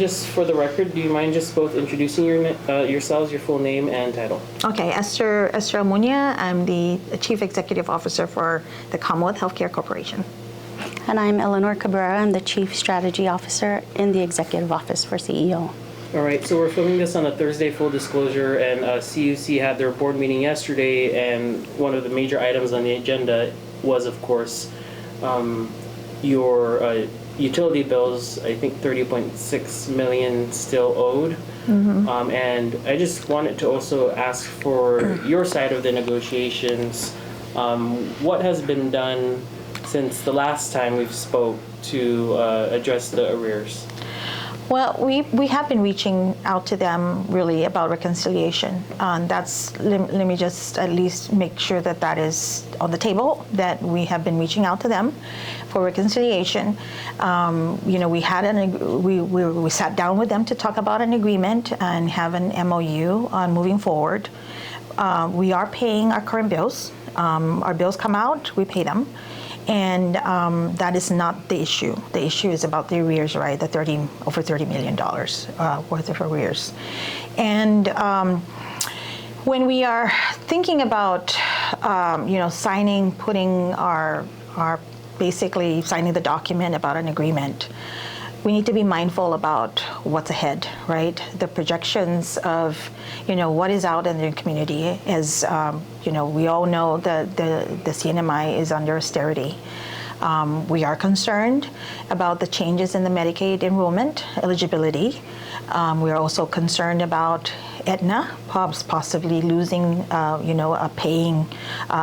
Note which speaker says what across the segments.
Speaker 1: just for the record, do you mind just both introducing yourselves, your full name and title?
Speaker 2: Okay, Esther L. I'm the Chief Executive Officer for the Commonwealth Healthcare Corporation.
Speaker 3: And I'm Eleanor Cabrera. I'm the Chief Strategy Officer in the Executive Office for CEO.
Speaker 1: All right, so we're filming this on a Thursday, full disclosure, and CUC had their board meeting yesterday, and one of the major items on the agenda was, of course, your utility bills. I think 30.6 million still owed. Mm-hmm. And I just wanted to also ask for your side of the negotiations. What has been done since the last time we've spoke to address the arrears?
Speaker 2: Well, we have been reaching out to them really about reconciliation. Let me just at least make sure that that is on the table, that we have been reaching out to them for reconciliation. We sat down with them to talk about an agreement and have an MOU on moving forward. We are paying our current bills. Our bills come out, we pay them. And that is not the issue. The issue is about the arrears, right? Over $30 million worth of arrears. And when we are thinking about, signing the document about an agreement, we need to be mindful about what's ahead, right? The projections of, what is out in the community is, we all know that the CNMI is under austerity. We are concerned about the changes in the Medicaid enrollment eligibility. We are also concerned about Aetna possibly losing, a paying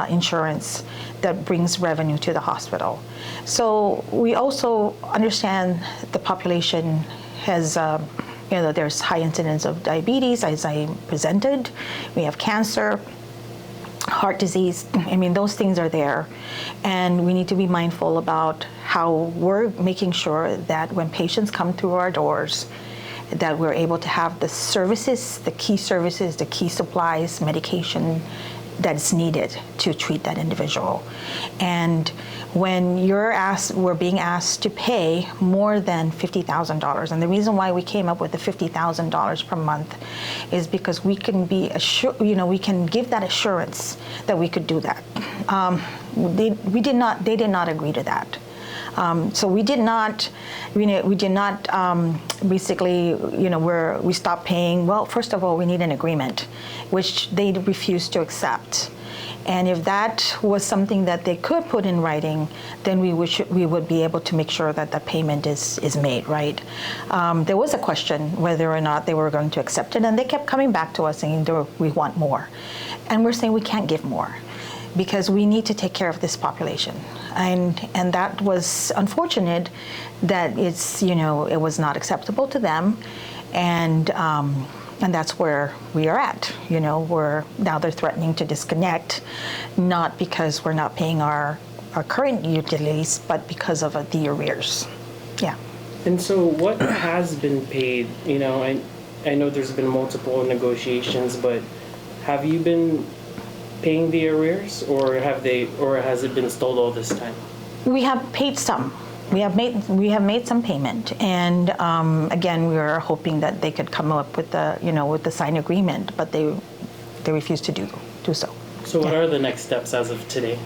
Speaker 2: insurance that brings revenue to the hospital. So we also understand the population has, there's high incidence of diabetes, as I presented. We have cancer, heart disease. Those things are there. And we need to be mindful about how we're making sure that when patients come through our doors, that we're able to have the services, the key supplies, medication that's needed to treat that individual. And when we're being asked to pay more than $50,000, and the reason why we came up with the $50,000 per month is because we can be we can give that assurance that we could do that. They did not agree to that. So we did not basically, we stopped paying. Well, first of all, we need an agreement, which they refused to accept. And if that was something that they could put in writing, then we would be able to make sure that the payment is made, right? There was a question whether or not they were going to accept it, and they kept coming back to us saying, we want more. And we're saying we can't give more, because we need to take care of this population. And that was unfortunate that it was not acceptable to them. And that's where we are at. Now they're threatening to disconnect, not because we're not paying our current utilities, but because of the arrears. Yeah.
Speaker 1: And so what has been paid? I know there's been multiple negotiations, but have you been paying the arrears, or has it been stalled all this time? We have
Speaker 2: paid some. We have made some payment, and again, we were hoping that they could come up with the signed agreement, but they refused to do so.
Speaker 1: So what are the next steps as of today?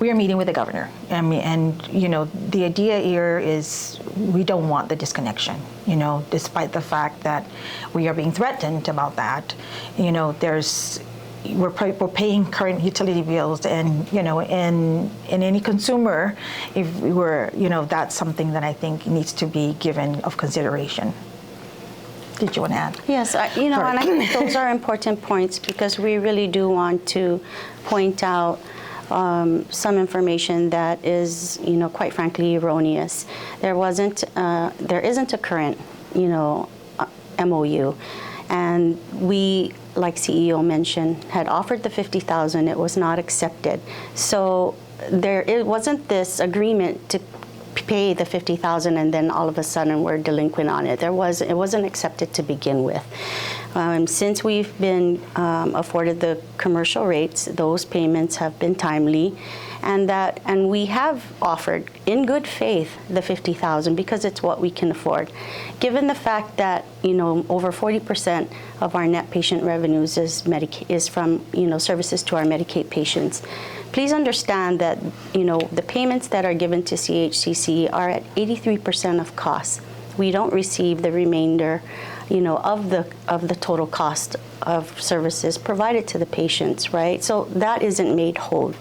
Speaker 2: We are meeting with the governor, and the idea here is we don't want the disconnection. Despite the fact that we are being threatened about that, we're paying current utility bills, and in any consumer, if we were, that's something that I think needs to be given of consideration. Did you want to add?
Speaker 3: Yes, and I think those are important points, because we really do want to point out some information that is, quite frankly, erroneous. There isn't a current, MOU, and we, like CEO mentioned, had offered the $50,000. It was not accepted. So it wasn't this agreement to pay the $50,000 and then all of a sudden we're delinquent on it. It wasn't accepted to begin with. Since we've been afforded the commercial rates, those payments have been timely, and we have offered in good faith the 50,000 because it's what we can afford. Given the fact that, over 40% of our net patient revenues is from, services to our Medicaid patients, please understand that, the payments that are given to CHCC are at 83% of costs. We don't receive the remainder, of the total cost of services provided to the patients, right? So that isn't made whole.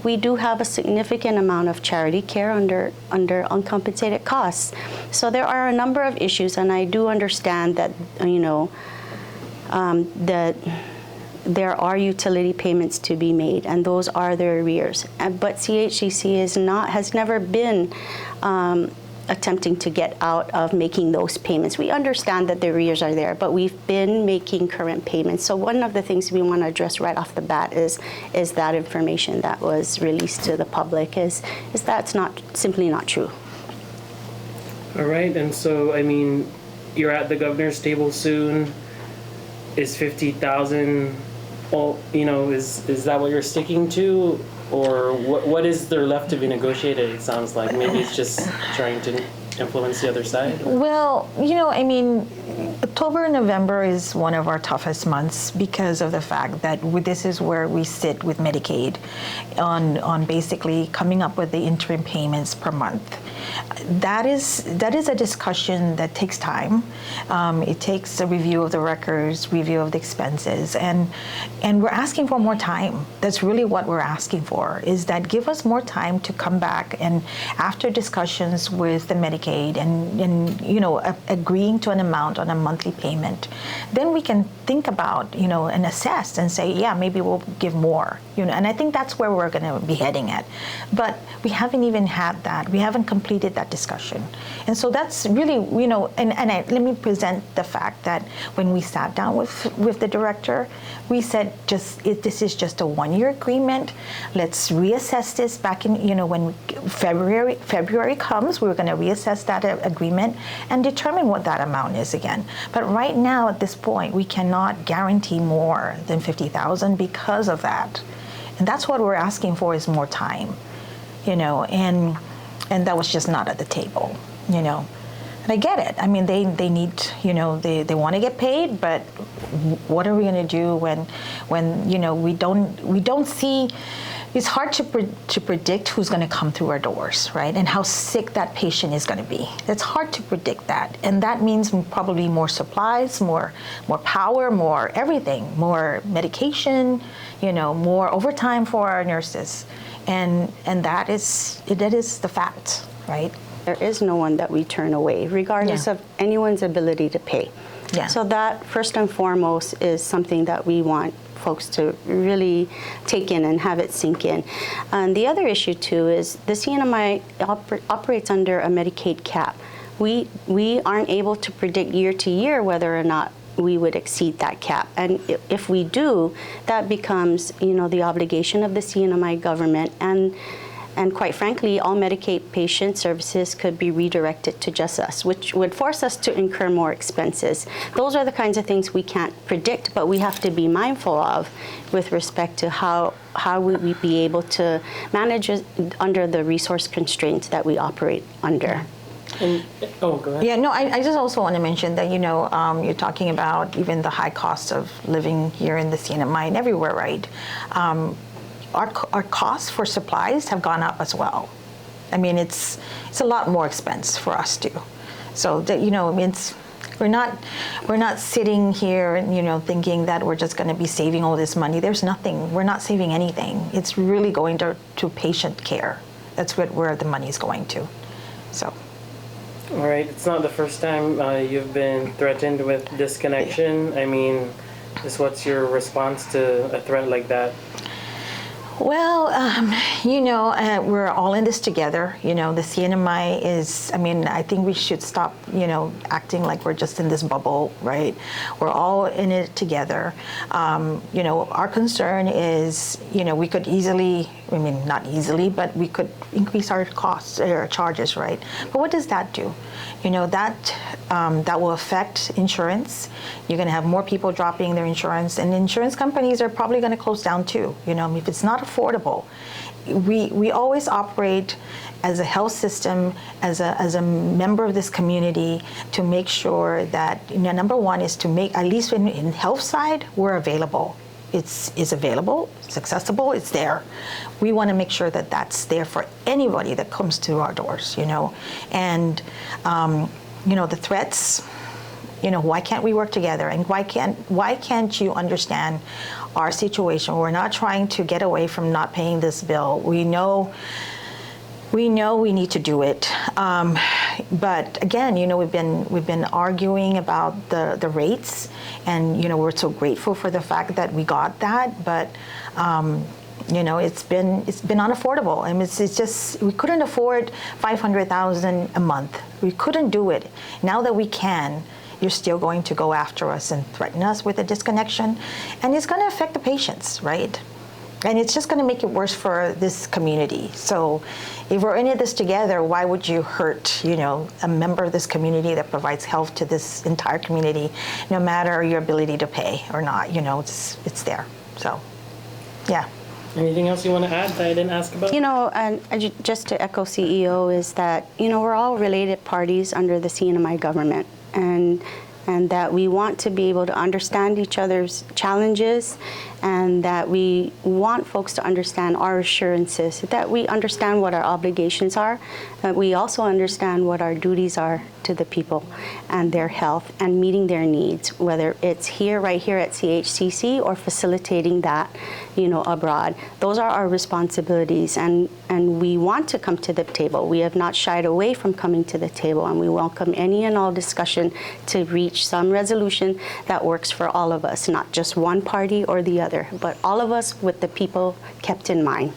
Speaker 3: We do have a significant amount of charity care under uncompensated costs. So there are a number of issues, and I do understand that, that there are utility payments to be made, and those are their arrears. But CHCC has never been attempting to get out of making those payments. We understand that the arrears are there, but we've been making current payments. So one of the things we want to address right off the bat is that information that was released to the public is that's simply not true.
Speaker 1: All right, and so, you're at the governor's table soon. Is 50,000 is that what you're sticking to? Or what is there left to be negotiated, it sounds like? Maybe it's just trying to influence the other side?
Speaker 2: Well, October and November is one of our toughest months because of the fact that this is where we sit with Medicaid on basically coming up with the interim payments per month. That is a discussion that takes time. It takes a review of the records, review of the expenses, and we're asking for more time. That's really what we're asking for, is that give us more time to come back and after discussions with the Medicaid and agreeing to an amount on a monthly payment, then we can think about, and assess and say, yeah, maybe we'll give more, and I think that's where we're going to be heading at. But we haven't even had that. We haven't completed that discussion. And so that's really, let me present the fact that when we sat down with the director, we said, this is just a one-year agreement. Let's reassess this back in, when February comes, we're going to reassess that agreement and determine what that amount is again. But right now, at this point, we cannot guarantee more than 50,000 because of that. And that's what we're asking for, is more time, and that was just not at the table, And I get it. They need, they want to get paid, but what are we going to do when we don't see? It's hard to predict who's going to come through our doors, right? And how sick that patient is going to be. It's hard to predict that, and that means probably more supplies, more power, more everything, more medication, more overtime for our nurses, and that is the fact, right?
Speaker 3: There is no one that we turn away, regardless of anyone's ability to pay.
Speaker 2: Yeah.
Speaker 3: So that, first and foremost, is something that we want folks to really take in and have it sink in. And the other issue, too, is the CNMI operates under a Medicaid cap. We aren't able to predict year to year whether or not we would exceed that cap. And if we do, that becomes, the obligation of the CNMI government, and quite frankly, all Medicaid patient services could be redirected to just us, which would force us to incur more expenses. Those are the kinds of things we can't predict, but we have to be mindful of with respect to how would we be able to manage it under the resource constraints that we operate under.
Speaker 1: Go ahead.
Speaker 2: Yeah, no, I just also want to mention that, you're talking about even the high cost of living here in the CNMI and everywhere, right? Our costs for supplies have gone up as well. It's a lot more expense for us too. So that we're not sitting here and thinking that we're just going to be saving all this money. There's nothing. We're not saving anything. It's really going to patient care. That's where the money is going to. So.
Speaker 1: All right. It's not the first time you've been threatened with disconnection. What's your response to a threat like that?
Speaker 2: Well, we're all in this together. The CNMI is, I think we should stop, acting like we're just in this bubble, right? We're all in it together. Our concern is, we could easily, not easily, but we could increase our costs, our charges, right? But what does that do? That will affect insurance. You're going to have more people dropping their insurance, and insurance companies are probably going to close down too. If it's not affordable, we always operate as a health system, as a member of this community, to make sure that, you know, number one is to make, at least in health side, we're available. It's available, it's accessible, it's there. We want to make sure that that's there for anybody that comes to our doors, you know. And, you know, the threats, you know, why can't we work together? And why can't you understand our situation? We're not trying to get away from not paying this bill. We know we need to do it. But again, you know, we've been arguing about the rates, and, you know, we're so grateful for the fact that we got that. But you know, it's been unaffordable. I mean, it's just, we couldn't afford $500,000 a month. We couldn't do it. Now that we can, you're still going to go after us and threaten us with a disconnection, and it's going to affect the patients, right? And it's just going to make it worse for this community. So if we're in this together, why would you hurt, you know, a member of this community that provides health to this entire community, no matter your ability to pay or not? You know, it's there. So, yeah.
Speaker 1: Anything else you want to add that I didn't ask about?
Speaker 3: You know, and just to echo CEO, is that, you know, we're all related parties under the CNMI government, and that we want to be able to understand each other's challenges, and that we want folks to understand our assurances, that we understand what our obligations are, that we also understand what our duties are to the people and their health and meeting their needs, whether it's right here at CHCC or facilitating that, you know, abroad. Those are our responsibilities, and we want to come to the table. We have not shied away from coming to the table, and we welcome any and all discussion to reach some resolution that works for all of us, not just one party or the other, but all of us with the people kept in mind.